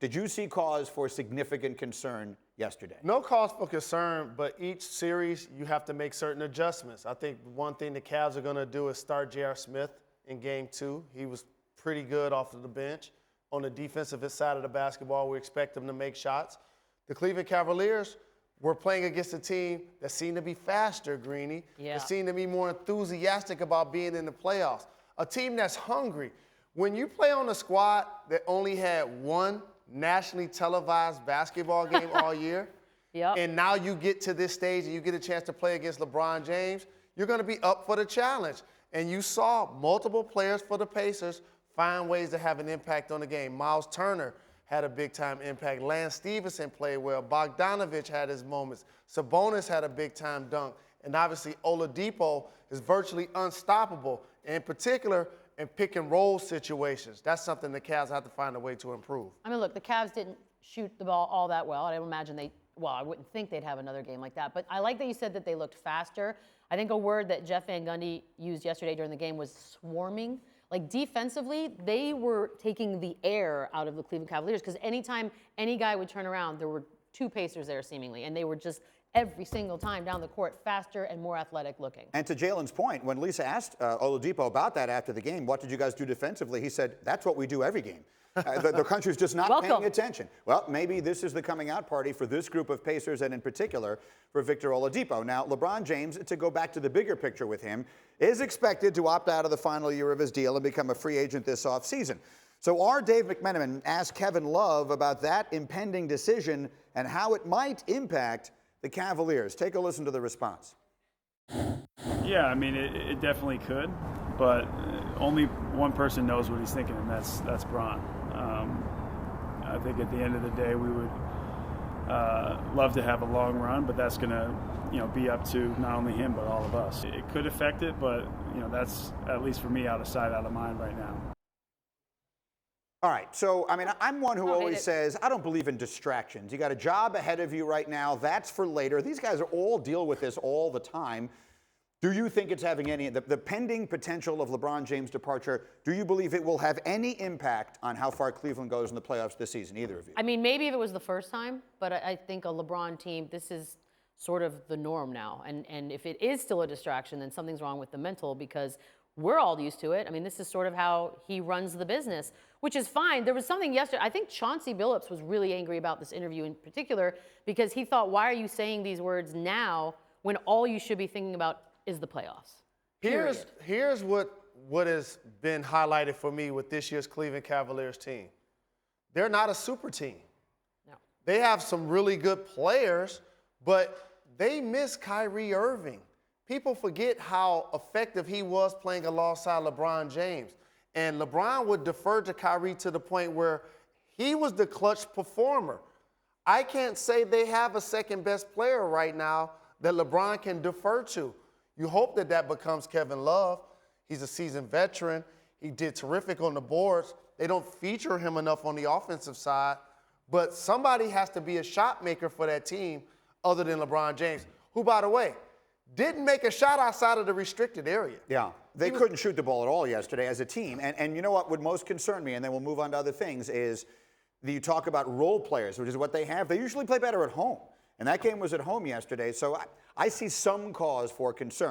Did you see cause for significant concern yesterday? No cause for concern, but each series you have to make certain adjustments. I think one thing the Cavs are going to do is start J.R. Smith in Game 2. He was pretty good off of the bench. On the defensive side of the basketball, we expect him to make shots. The Cleveland Cavaliers were playing against a team that seemed to be faster, Greeny. Yeah. That seemed to be more enthusiastic about being in the playoffs. A team that's hungry. When you play on a squad that only had one nationally televised basketball game all year, Yep. and now you get to this stage and you get a chance to play against LeBron James, you're going to be up for the challenge. And you saw multiple players for the Pacers find ways to have an impact on the game. Miles Turner had a big-time impact. Lance Stevenson played well. Bogdanovich had his moments. Sabonis had a big-time dunk. And obviously, Oladipo is virtually unstoppable, in particular in pick-and-roll situations. That's something the Cavs have to find a way to improve. I mean, look, the Cavs didn't shoot the ball all that well. I don't imagine I wouldn't think they'd have another game like that. But I like that you said that they looked faster. I think a word that Jeff Van Gundy used yesterday during the game was swarming. Like defensively, they were taking the air out of the Cleveland Cavaliers because anytime any guy would turn around, there were two Pacers there seemingly, and they were just every single time down the court faster and more athletic looking. And to Jalen's point, when Lisa asked Oladipo about that after the game, what did you guys do defensively? He said, that's what we do every game. The country's just not paying attention. Well, maybe this is the coming out party for this group of Pacers and in particular for Victor Oladipo. Now, LeBron James, to go back to the bigger picture with him, is expected to opt out of the final year of his deal and become a free agent this offseason. So our Dave McMenamin asked Kevin Love about that impending decision and how it might impact the Cavaliers. Take a listen to the response. Yeah, I mean, it definitely could, but only one person knows what he's thinking, and that's Bron. I think at the end of the day, we would love to have a long run, but that's going to, be up to not only him but all of us. It could affect it, but that's at least for me out of sight, out of mind right now. All right, so, I mean, I'm one who always says, I don't believe in distractions. You got a job ahead of you right now. That's for later. These guys all deal with this all the time. Do you think it's having the pending potential of LeBron James' departure, do you believe it will have any impact on how far Cleveland goes in the playoffs this season, either of you? I mean, maybe if it was the first time, but I think a LeBron team, this is sort of the norm now. And if it is still a distraction, then something's wrong with the mental because we're all used to it. I mean, this is sort of how he runs the business, which is fine. There was something yesterday. I think Chauncey Billups was really angry about this interview in particular because he thought, why are you saying these words now when all you should be thinking about is the playoffs? Here's what has been highlighted for me with this year's Cleveland Cavaliers team. They're not a super team. No. They have some really good players, but they miss Kyrie Irving. People forget how effective he was playing alongside LeBron James. And LeBron would defer to Kyrie to the point where he was the clutch performer. I can't say they have a second best player right now that LeBron can defer to. You hope that becomes Kevin Love. He's a seasoned veteran. He did terrific on the boards. They don't feature him enough on the offensive side. But somebody has to be a shot maker for that team other than LeBron James, who, by the way, didn't make a shot outside of the restricted area. Yeah, they couldn't shoot the ball at all yesterday as a team. And you know what would most concern me, and then we'll move on to other things, is that you talk about role players, which is what they have. They usually play better at home. And that game was at home yesterday, so I see some cause for concern.